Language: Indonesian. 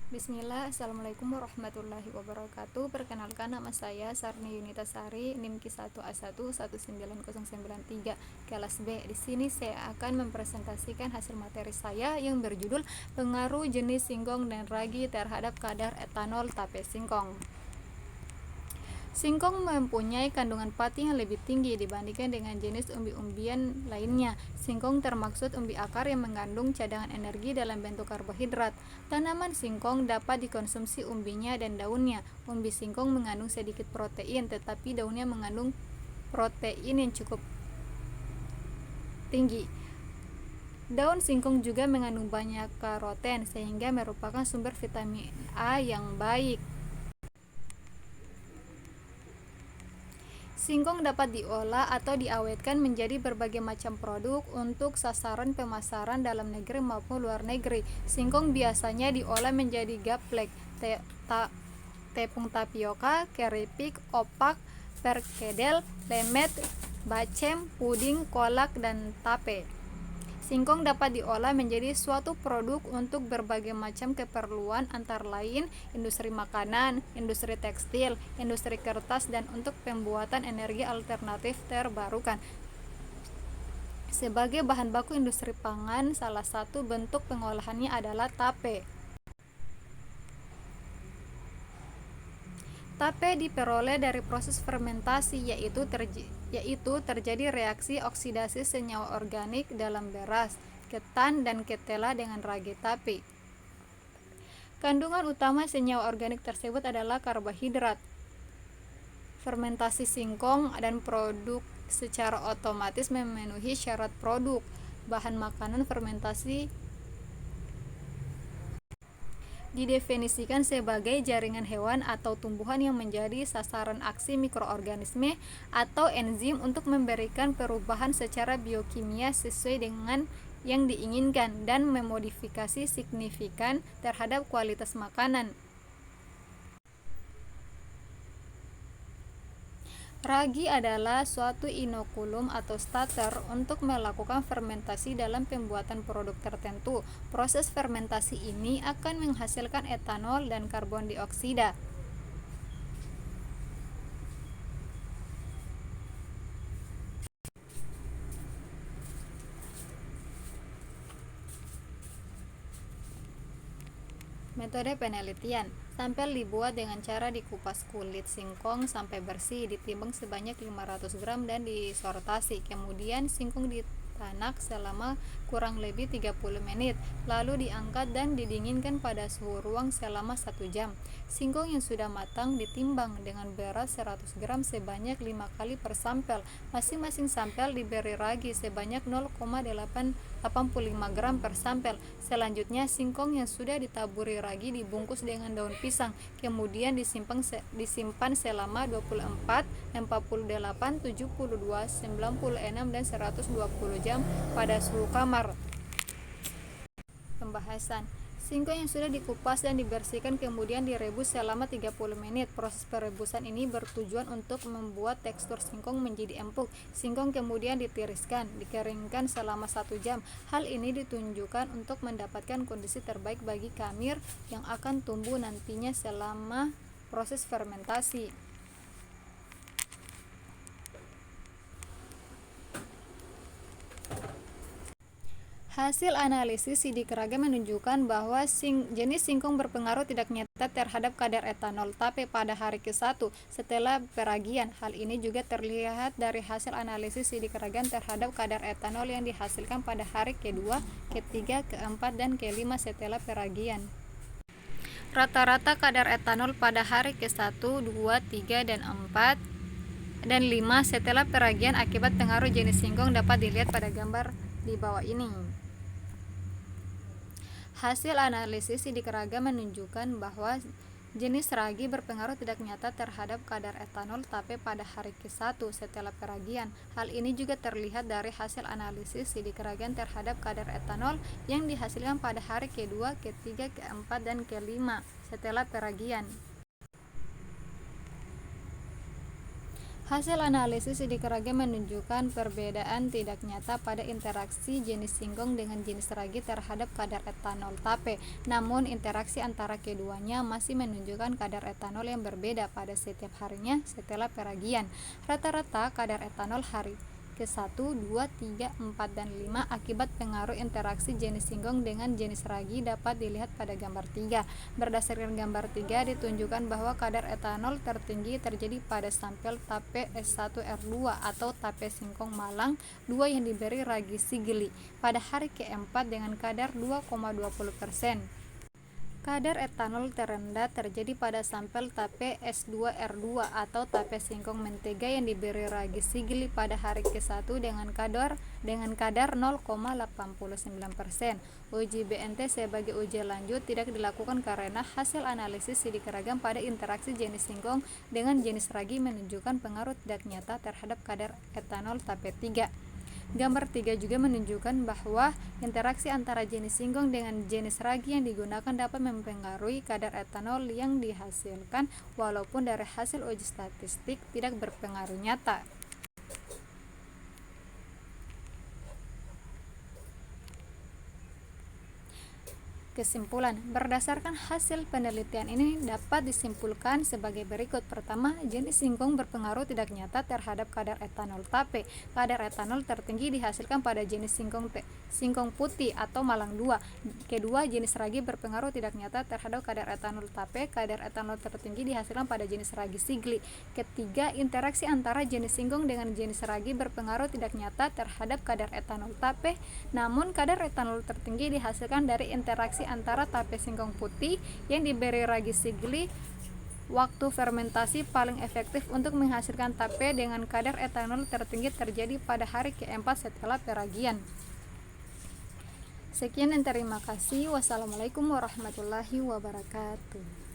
Bismillah, Assalamualaikum warahmatullahi wabarakatuh. Perkenalkan, nama saya Sarni Yunita Sari, NIM Q1A1 19093 kelas B. Di sini saya akan mempresentasikan hasil materi saya yang berjudul pengaruh jenis singkong dan ragi terhadap kadar etanol tape singkong. Singkong mempunyai kandungan pati yang lebih tinggi dibandingkan dengan jenis umbi-umbian lainnya. Singkong termaksud umbi akar yang mengandung cadangan energi dalam bentuk karbohidrat. Tanaman singkong dapat dikonsumsi umbinya dan daunnya. Umbi singkong mengandung sedikit protein, tetapi daunnya mengandung protein yang cukup tinggi. Daun singkong juga mengandung banyak karoten, sehingga merupakan sumber vitamin A yang baik. Singkong dapat diolah atau diawetkan menjadi berbagai macam produk untuk sasaran pemasaran dalam negeri maupun luar negeri. Singkong biasanya diolah menjadi gaplek, tepung tapioka, keripik, opak, perkedel, lemet, bacem, puding, kolak, dan tape. Singkong dapat diolah menjadi suatu produk untuk berbagai macam keperluan, antara lain industri makanan, industri tekstil, industri kertas, dan untuk pembuatan energi alternatif terbarukan. Sebagai bahan baku industri pangan, salah satu bentuk pengolahannya adalah tape. Tape diperoleh dari proses fermentasi, yaitu terjadi reaksi oksidasi senyawa organik dalam beras, ketan, dan ketela dengan ragi tape. Kandungan utama senyawa organik tersebut adalah karbohidrat. Fermentasi singkong dan produk secara otomatis memenuhi syarat produk. Bahan makanan fermentasi didefinisikan sebagai jaringan hewan atau tumbuhan yang menjadi sasaran aksi mikroorganisme atau enzim untuk memberikan perubahan secara biokimia sesuai dengan yang diinginkan dan memodifikasi signifikan terhadap kualitas makanan. Ragi adalah suatu inokulum atau starter untuk melakukan fermentasi dalam pembuatan produk tertentu. Proses fermentasi ini akan menghasilkan etanol dan karbon dioksida. Metode penelitian. Sampel dibuat dengan cara dikupas kulit singkong sampai bersih, ditimbang sebanyak 500 gram dan disortasi. Kemudian singkong ditanak selama kurang lebih 30 menit, lalu diangkat dan didinginkan pada suhu ruang selama 1 jam. Singkong yang sudah matang ditimbang dengan beras 100 gram sebanyak 5 kali per sampel. Masing-masing sampel diberi ragi sebanyak 0,85 gram per sampel. Selanjutnya, singkong yang sudah ditaburi ragi dibungkus dengan daun pisang, kemudian disimpan selama 24, 48, 72, 96, dan 120 jam pada suhu kamar. Pembahasan. Singkong yang sudah dikupas dan dibersihkan kemudian direbus selama 30 menit. Proses perebusan ini bertujuan untuk membuat tekstur singkong menjadi empuk. Singkong kemudian ditiriskan, dikeringkan selama 1 jam. Hal ini ditunjukkan untuk mendapatkan kondisi terbaik bagi kamir yang akan tumbuh nantinya selama proses fermentasi. Hasil analisis sidik raga menunjukkan bahwa jenis singkong berpengaruh tidak nyata terhadap kadar etanol tape pada hari ke-1 setelah peragian. Hal ini juga terlihat dari hasil analisis sidik raga terhadap kadar etanol yang dihasilkan pada hari ke-2, ke-3, ke-4, dan ke-5 setelah peragian. Rata-rata kadar etanol pada hari ke-1, 2, 3, dan 4 dan 5 setelah peragian akibat pengaruh jenis singkong dapat dilihat pada gambar di bawah ini. Hasil analisis sidik raga menunjukkan bahwa jenis ragi berpengaruh tidak nyata terhadap kadar etanol tape pada hari ke-1 setelah peragian. Hal ini juga terlihat dari hasil analisis sidik raga terhadap kadar etanol yang dihasilkan pada hari ke-2, ke-3, ke-4, dan ke-5 setelah peragian. Hasil analisis sidik ragi menunjukkan perbedaan tidak nyata pada interaksi jenis singkong dengan jenis ragi terhadap kadar etanol tape. Namun, interaksi antara keduanya masih menunjukkan kadar etanol yang berbeda pada setiap harinya setelah peragian. Rata-rata kadar etanol hari ke-1, 2, 3, 4, dan 5 akibat pengaruh interaksi jenis singkong dengan jenis ragi dapat dilihat pada gambar 3. Berdasarkan gambar 3 ditunjukkan bahwa kadar etanol tertinggi terjadi pada sampel tape S1R2 atau tape singkong Malang 2 yang diberi ragi sigli pada hari ke-4 dengan kadar 2,20%. Kadar etanol terendah terjadi pada sampel tape S2R2 atau tape singkong mentega yang diberi ragi sigli pada hari ke-1 dengan kadar 0,89%. Uji BNT sebagai uji lanjut tidak dilakukan karena hasil analisis sidik ragam pada interaksi jenis singkong dengan jenis ragi menunjukkan pengaruh tidak nyata terhadap kadar etanol tape 3. Gambar 3 juga menunjukkan bahwa interaksi antara jenis singkong dengan jenis ragi yang digunakan dapat mempengaruhi kadar etanol yang dihasilkan walaupun dari hasil uji statistik tidak berpengaruh nyata. Kesimpulan, berdasarkan hasil penelitian ini dapat disimpulkan sebagai berikut. Pertama, jenis singkong berpengaruh tidak nyata terhadap kadar etanol tape. Kadar etanol tertinggi dihasilkan pada jenis singkong putih atau Malang 2. Kedua, jenis ragi berpengaruh tidak nyata terhadap kadar etanol tape. Kadar etanol tertinggi dihasilkan pada jenis ragi sigli. Ketiga, interaksi antara jenis singkong dengan jenis ragi berpengaruh tidak nyata terhadap kadar etanol tape. Namun, kadar etanol tertinggi dihasilkan dari interaksi antara tape singkong putih yang diberi ragi sigli. Waktu fermentasi paling efektif untuk menghasilkan tape dengan kadar etanol tertinggi terjadi pada hari ke-4 setelah peragian. Sekian dan terima kasih. Wassalamualaikum warahmatullahi wabarakatuh.